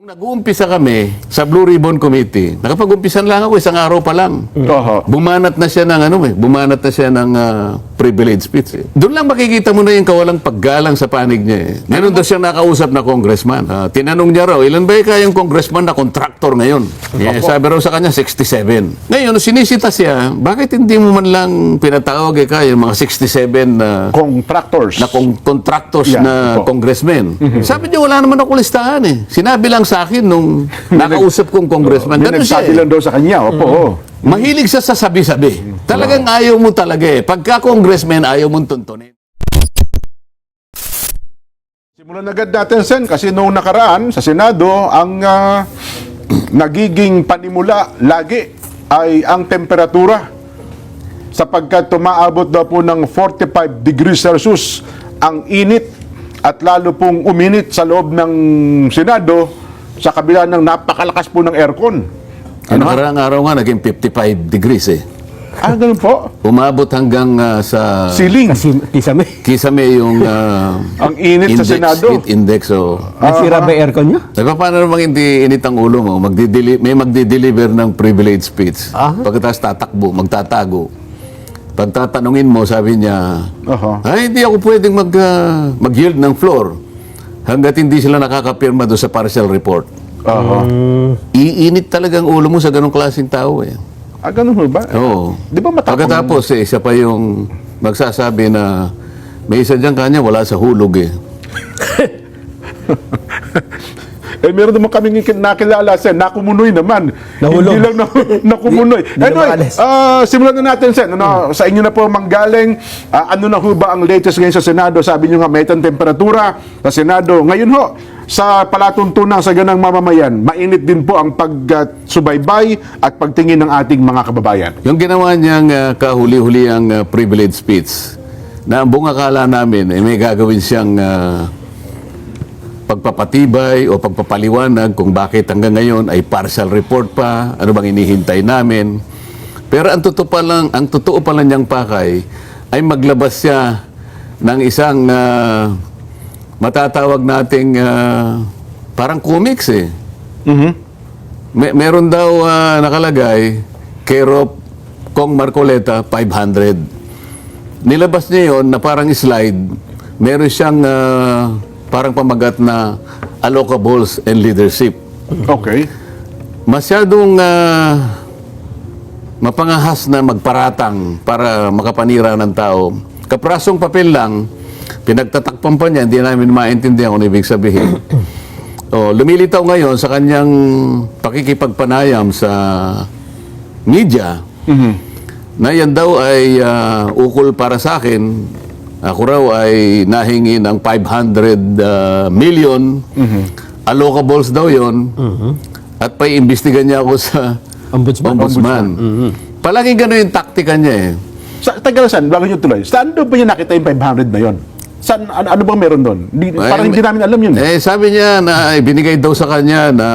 Nag-uumpisa kami sa Blue Ribbon Committee. Nakapag-umpisan lang ako, isang araw pa lang. Bumanat na siya ng bumanat na siya ng privilege speech. Doon lang makikita mo na yung kawalang paggalang sa panig niya. Meron daw siyang nakausap na congressman. Tinanong niya raw, ilan ba kayang congressman na contractor ngayon? Sabi raw sa kanya, 67. Ngayon, sinisita siya, bakit hindi mo man lang pinatawag yung mga 67 na contractors na congressmen? Sabi niya, wala naman ako listahan eh. Sinabi lang sa akin nung nakausap kong congressman. Ganun siya lang daw sa kanya. Opo. Mahilig siya sa sabi-sabi. Talagang ayaw mo talaga eh. Pagka congressman, ayaw mong tuntunin. Simulan agad natin, Sen, kasi noong nakaraan sa Senado, ang nagiging panimula lagi ay ang temperatura. Sapagkat tumaabot daw po ng 45 degrees Celsius ang init at lalo pong uminit sa loob ng Senado sa kabila ng napakalakas po ng aircon. Nakaraang araw nga, naging 55 degrees eh. Ganun po? Umabot hanggang sa Ceiling. kisame yung ang init sa Senado. heat index. So, nasira ba aircon nyo? paano namang hindi init ang ulo mo? May magdi-deliver ng privilege speech. Pagkatapos magtatago. Pagtatanungin mo, sabi niya, ay, hindi ako pwedeng mag-yield ng floor hanggat hindi sila nakakapirma doon sa partial report. Iinit talagang ulo mo sa ganong klaseng tao eh. Ganun mo ba? Oo. Di ba matapang? Pagkatapos siya pa yung magsasabi na may isa dyan kanya wala sa hulog eh. Meron naman kaming nakilala, Sen, nakumunoy naman. Nahulog. Hindi lang nakumunoy. Anyway, simulan na natin, Sen. Sa inyo na po manggaling, ano na ho ba ang latest ngayon sa Senado? Sabi nyo nga, may temperatura sa Senado. Ngayon ho, sa palatuntunan sa ganang mamamayan, mainit din po ang pagsubaybay at pagtingin ng ating mga kababayan. Yung ginawa niyang kahuli-huli ang privilege speech, na ang buong akala namin may gagawin siyang pagpapatibay o pagpapaliwanag kung bakit hanggang ngayon ay partial report pa, ano bang inihintay namin. Pero ang totoo pa lang niyang pakay ay maglabas siya ng isang matatawag nating parang comics eh. Meron daw nakalagay, care of Kong Marcoleta, 500. Nilabas niya yon na parang slide, meron siyang parang pamagat na allocables and leadership. Okay. Masyadong mapangahas na magparatang para makapanira ng tao. Kaprasong papel lang, pinagtatakpan pa niya, hindi namin maintindihan kung ibig sabihin. Lumilitaw ngayon sa kanyang pakikipagpanayam sa media, na yan daw ay ukol para sa akin. Ako raw ay nahingi ng 500 million. Allocables daw yon. At paiimbestigan niya ako sa ombudsman. Palaging gano'n yung taktika niya eh. Saan? Bago nyo tuloy. Saan doon ba niya nakita yung 500 na yon? Saan, ano bang meron doon? Parang hindi namin alam yun. Sabi niya na binigay daw sa kanya na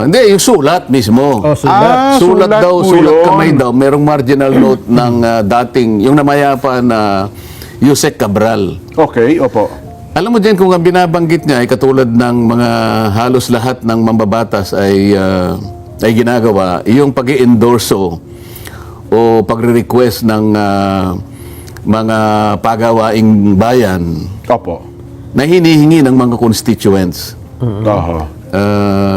hindi, yung sulat mismo. Sulat kamay daw. Merong marginal note ng dating, yung namayapa na Yusek Cabral. Okay, opo. Alam mo dyan, kung ang binabanggit niya ay katulad ng mga halos lahat ng mambabatas ay ginagawa, yung pag-i-endorso o pagre-request ng mga pagawaing bayan na hinihingi ng mga constituents.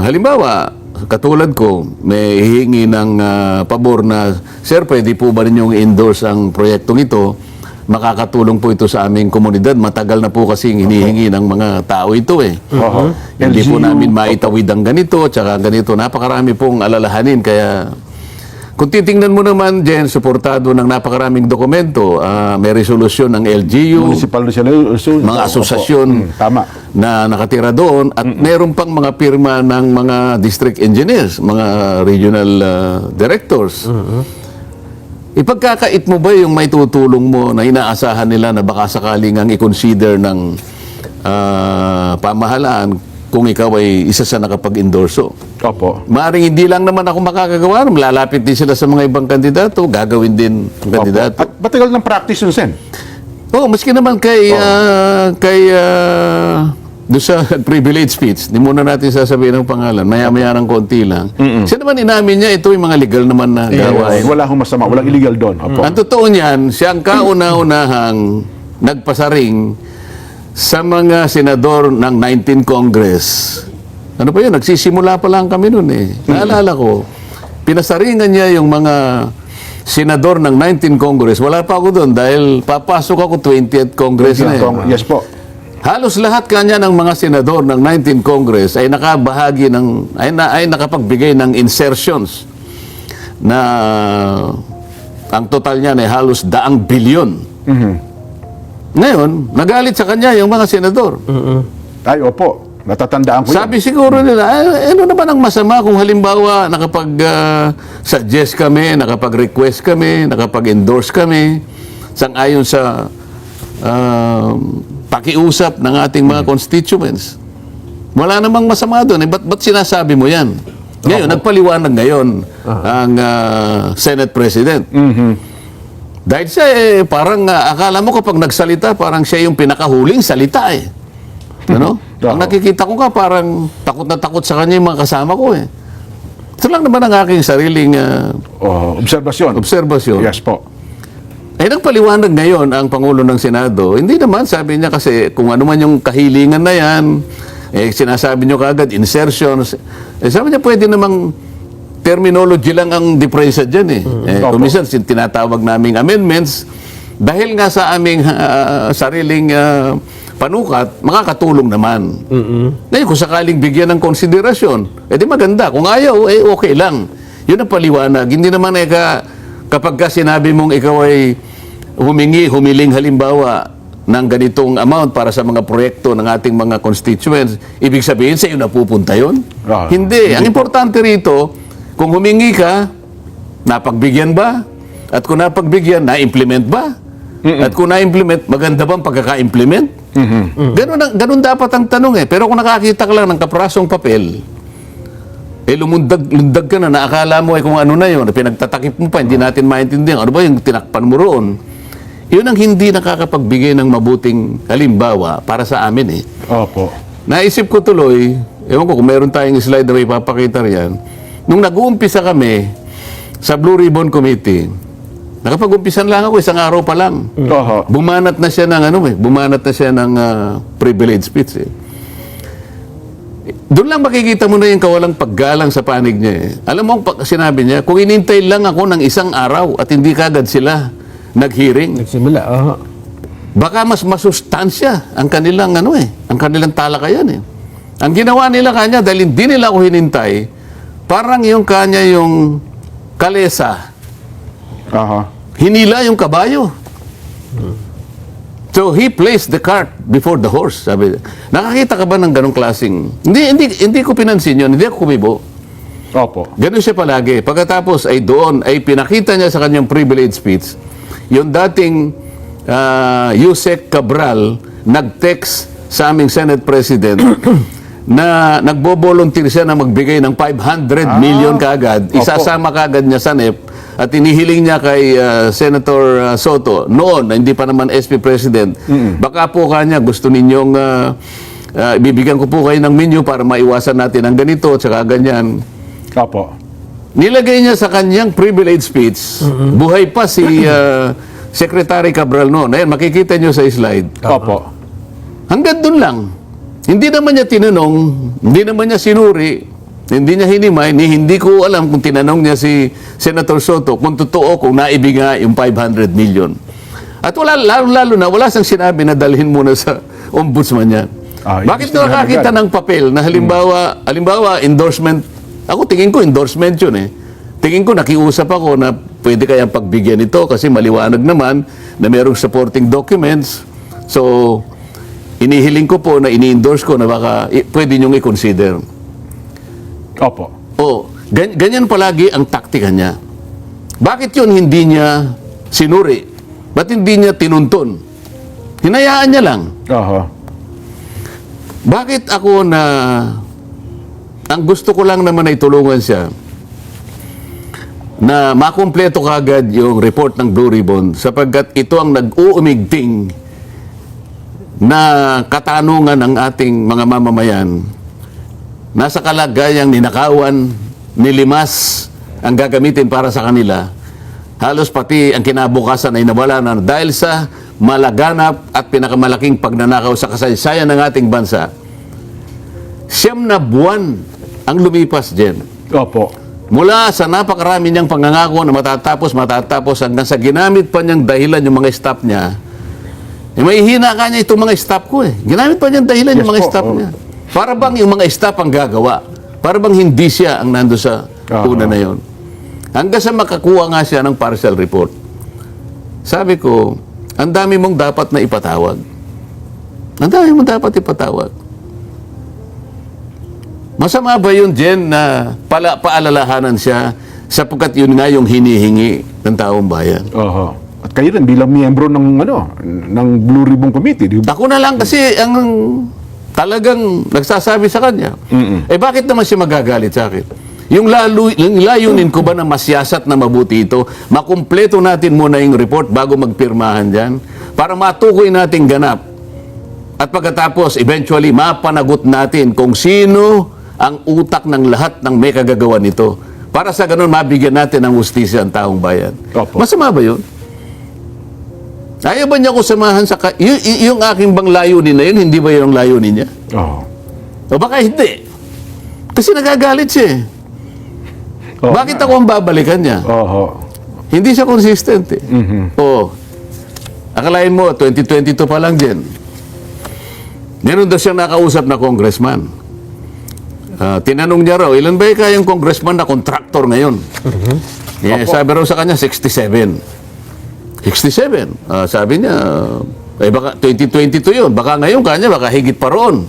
Halimbawa, katulad ko, may hihingi ng pabor na, sir, pwede po ba ninyong endorse ang proyektong ito? Makakatulong po ito sa aming komunidad. Matagal na po kasing hinihingi ng mga tao ito eh. Hindi po namin maitawid ang ganito, tsaka ganito. Napakarami pong alalahanin. Kaya, kung titingnan mo naman, Jen, suportado ng napakaraming dokumento, may resolusyon ng LGU, Municipal Resolution, mga asosasyon na nakatira doon, at meron pang mga pirma ng mga district engineers, mga regional directors. Ipagkakait mo ba yung may tutulong mo na inaasahan nila na baka sakaling ang i-consider ng pamahalaan kung ikaw ay isa sa nakapag-endorso? Maaring hindi lang naman ako makakagawa, lalapit din sila sa mga ibang kandidato, gagawin din ang kandidato. At matagal ng practice yun, Sen? Maski naman kay doon sa privilege speech, di muna natin sasabihin ng pangalan, maya-maya ng konti lang. Siya naman inamin niya, ito yung mga legal naman na gawain. Wala hong masama, walang illegal doon. Opo. Ang totoo niyan, siya ang kauna-unahang nagpasaring sa mga senador ng 19 Congress. Ano pa yun? Nagsisimula pa lang kami noon eh. Naalala ko, pinasaringan niya yung mga senador ng 19 Congress. Wala pa ako doon dahil papasok ako 20th Congress na eh. Yes po. Halos lahat kanya ng mga senador ng 19 Congress ay nakabahagi ng ay nakapagbigay ng insertions na ang total niya ay halos 100 bilyon. Ngayon, nagalit sa kanya yung mga senador. Ay, opo. Natatandaan ko Sabi siguro nila, ano naman ang masama kung halimbawa nakapag-suggest kami, nakapag-request kami, nakapag-endorse kami, sang-ayon sa pakiusap ng ating mga constituents. Wala namang masama doon. Ba't sinasabi mo yan? Ngayon, nagpaliwanag ngayon ang Senate President. Dahil siya parang akala mo kapag nagsalita, parang siya yung pinakahuling salita eh. Ano? Ang nakikita ko parang takot na takot sa kanya yung mga kasama ko eh. Ito lang naman ang aking sariling obserbasyon. Yes po. Nagpaliwanag ngayon ang Pangulo ng Senado. Hindi naman, sabi niya kasi kung ano man yung kahilingan na yan, sinasabi niyo kaagad, insertions. Sabi niya pwede namang terminology lang ang diferensya dyan eh. Kumisan, tinatawag naming amendments dahil nga sa aming sariling panukat, makakatulong naman. Ngayon, kung sakaling bigyan ng konsiderasyon, di maganda. Kung ayaw, okay lang. Yun ang paliwanag. Hindi naman kapag ka sinabi mong ikaw ay humiling halimbawa ng ganitong amount para sa mga proyekto ng ating mga constituents, ibig sabihin sa iyo napupunta yun? Hindi. Ang importante rito, kung humingi ka, napagbigyan ba? At kung napagbigyan, na-implement ba? At kung na-implement, maganda bang pagkaka-implement? Ganun dapat ang tanong eh. Pero kung nakakita ka lang ng kaprasong papel, lumundag ka na, naakala mo kung ano na yun, pinagtatakip mo pa, hindi natin maintindihan. Ano ba yung tinakpan mo roon? Yun ang hindi nakakapagbigay ng mabuting halimbawa para sa amin eh. Opo. Naisip ko tuloy, ewan ko kung meron tayong slide na may papakita riyan, nung nag-uumpisa kami sa Blue Ribbon Committee, nakapag-umpisan lang ako, isang araw pa lang. Bumanat na siya ng privilege speech eh. Doon lang makikita mo na yung kawalang paggalang sa panig niya eh. Alam mo, sinabi niya, kung inintay lang ako ng isang araw at hindi kagad sila nag-hearing, nagsimula, baka mas masustansya ang kanilang ang kanilang talakayan eh. Ang ginawa nila kanya dahil hindi nila ako hinintay, parang yung kanya yung kalesa. Hinila yung kabayo. So he placed the cart before the horse. Sabi, nakakita ka ba ng ganong klaseng? Hindi ko pinansin yun, hindi ako kumibo. Opo. Ganun siya palagi. Pagkatapos ay doon ay pinakita niya sa kanyang privilege speech yung dating Yusek Cabral nag-text sa aming Senate President na nagbo-volunteer siya na magbigay ng 500 million kaagad. Isasama kaagad niya sa NEP at inihiling niya kay Senator Soto noon, hindi pa naman SP President, baka po kanya gusto ninyong bibigyan ko po kayo ng menu para maiwasan natin ang ganito at saka ganyan. Opo. Nilagay niya sa kanyang privilege speech, buhay pa si Secretary Cabral noon. Ayan, makikita niyo sa slide. Opo. Hanggang doon lang. Hindi naman niya tinanong, hindi naman niya sinuri, hindi niya hinimay, hindi ko alam kung tinanong niya si Senator Soto kung totoo, kung naibig nga yung 500 million. At lalo na, wala siyang sinabi na dalhin muna sa ombudsman niya. Bakit ko nakakita ng papel na halimbawa, endorsement, ako tingin ko endorsement yun eh. Tingin ko nakiusap ako na pwede kayang pagbigyan ito kasi maliwanag naman na merong supporting documents. So, inihiling ko po na ini-endorse ko na baka pwede niyong i-consider. Opo. Ganyan palagi ang taktika niya. Bakit yun hindi niya sinuri? Ba't hindi niya tinuntun? Hinayaan niya lang. Bakit ako ang gusto ko lang naman ay tulungan siya na makumpleto kagad yung report ng Blue Ribbon sapagkat ito ang nag-uumigting na katanungan ng ating mga mamamayan, nasa kalagayang ninakawan, nilimas ang gagamitin para sa kanila, halos pati ang kinabukasan ay nawala na dahil sa malaganap at pinakamalaking pagnanakaw sa kasaysayan ng ating bansa. 9 na buwan ang lumipas din. Opo. Mula sa napakarami niyang pangangako na matatapos hanggang sa ginamit pa niyang dahilan yung mga staff niya. May hina ka niya itong mga staff ko eh. Ginamit pa niyang dahilan yung mga po, staff oo. niya. Para bang yung mga staff ang gagawa? Para bang hindi siya ang nando sa una na yon? Hanggang sa makakuha nga siya ng partial report. Sabi ko, ang dami mong dapat na ipatawag. Ang dami mong dapat ipatawag. Masama ba yun, Jen, na paalalahanan siya sapagkat yun nga yung hinihingi ng taong bayan? Oho. At kayo rin bilang miyembro ng Blue Ribbon Committee, di ba? Ako na lang kasi ang talagang nagsasabi sa kanya. Eh bakit naman siya magagalit sa akin? Yung layunin ko ba na masiyasat na mabuti ito, makumpleto natin muna yung report bago magpirmahan dyan para matukoy natin ganap. At pagkatapos, eventually, mapanagot natin kung sino ang utak ng lahat ng may kagagawa nito. Para sa ganun, mabigyan natin ng hustisya ang taong bayan. Opo. Masama ba yun? Ayaw ba niya ko samahan sa... yung aking bang layunin na yun, hindi ba yun ang layunin niya? Oo. O baka hindi. Kasi nagagalit siya eh. Oo Bakit nga. ako ang babalikan niya? Oho. Hindi siya consistent eh. Oo. Akalain mo, 2022 pa lang din. Meron daw siyang nakausap na congressman. Tinanong niya raw, ilan ba kayang congressman na contractor ngayon? Sabi raw sa kanya, 67. 67. Sabi niya, baka 2022 yun. Baka ngayon kanya, baka higit pa roon.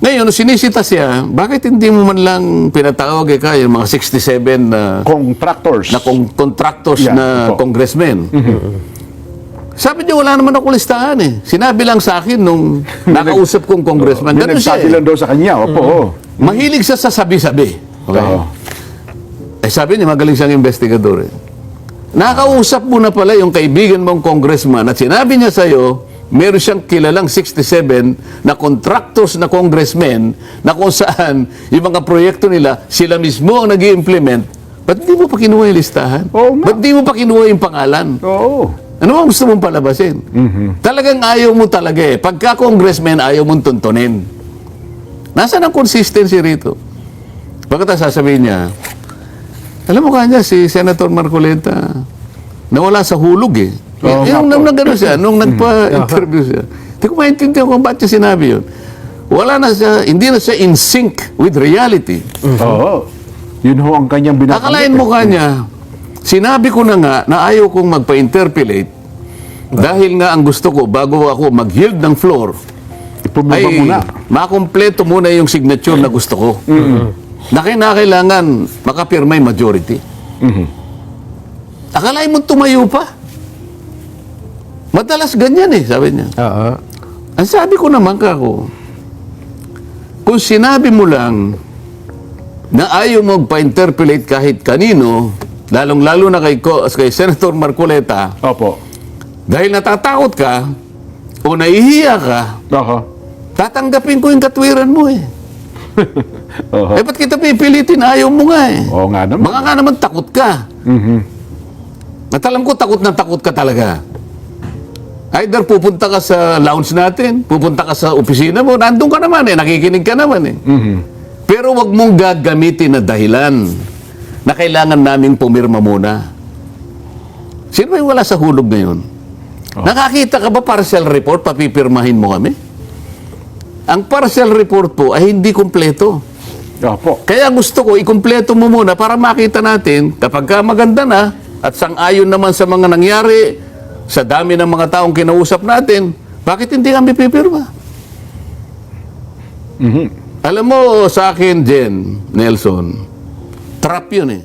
Ngayon, sinisita siya, bakit hindi mo man lang pinatawag yung mga 67 na Contractors. contractors Yeah, na po. congressmen? Sabi niya, wala naman ako listahan eh. Sinabi lang sa akin nung nakausap kong congressman. May Ganun siya nagsabi eh. lang daw sa kanya. Opo. Mahilig siya sa sabi-sabi. Okay? Oo. Sabi niya, magaling siyang investigador eh. Nakausap mo na pala yung kaibigan mong congressman at sinabi niya sa'yo, meron siyang kilalang 67 na contractors na congressmen na kung saan yung mga proyekto nila, sila mismo ang nag-i-implement. Ba't di mo pa kinuha yung listahan? Oo nga. Ba't di mo pa kinuha yung pangalan? Oo. Ano bang gusto mong palabasin? Talagang ayaw mo talaga eh. Pagka congressman, ayaw mong tuntunin. Nasaan ang consistency rito? Bakit sasabihin niya, alam mo kanya, si Senator Marcoleta, nawala sa hulog eh. Oo, Yung nga po. nung nagano siya, nung nagpa-interview siya. Hindi ko maintindihan kung bakit niya sinabi yun. Wala na siya, hindi na siya in sync with reality. Oo. Yun ho ang kanyang binabanggit. Akalain mo kanya, sinabi ko na nga na ayaw kong magpa-interpolate dahil nga ang gusto ko bago ako mag-yield ng floor Ipumaba ay muna. makompleto muna yung signature na gusto ko. Na kailangan makapirma yung majority. Akalain mo tumayo pa. Madalas ganyan eh, sabi niya. Oo. Ang sabi ko naman kako, kung sinabi mo lang na ayaw mo magpa-interpolate kahit kanino, lalong-lalo na kay Senator Marcoleta, Opo. dahil natatakot ka o nahihiya ka, Oho. tatanggapin ko yung katwiran mo eh. Oho. Eh, ba't kita pipilitin? Ayaw mo nga eh. Oo nga naman. Baka nga naman takot ka. At alam ko, takot na takot ka talaga. Either pupunta ka sa lounge natin, pupunta ka sa opisina mo, nandun ka naman eh, nakikinig ka naman eh. Pero wag mong gagamitin na dahilan na kailangan naming pumirma muna. Sino ba yung wala sa hulog ngayon? Nakakita ka ba partial report, papipirmahin mo kami? Ang partial report po ay hindi kumpleto. Opo. Kaya gusto ko, ikumpleto mo muna para makita natin, kapag ka maganda na, at sang-ayon naman sa mga nangyari, sa dami ng mga taong kinausap natin, bakit hindi kami pipirma? Alam mo, sa akin, Jen, Nelson, trap yun eh.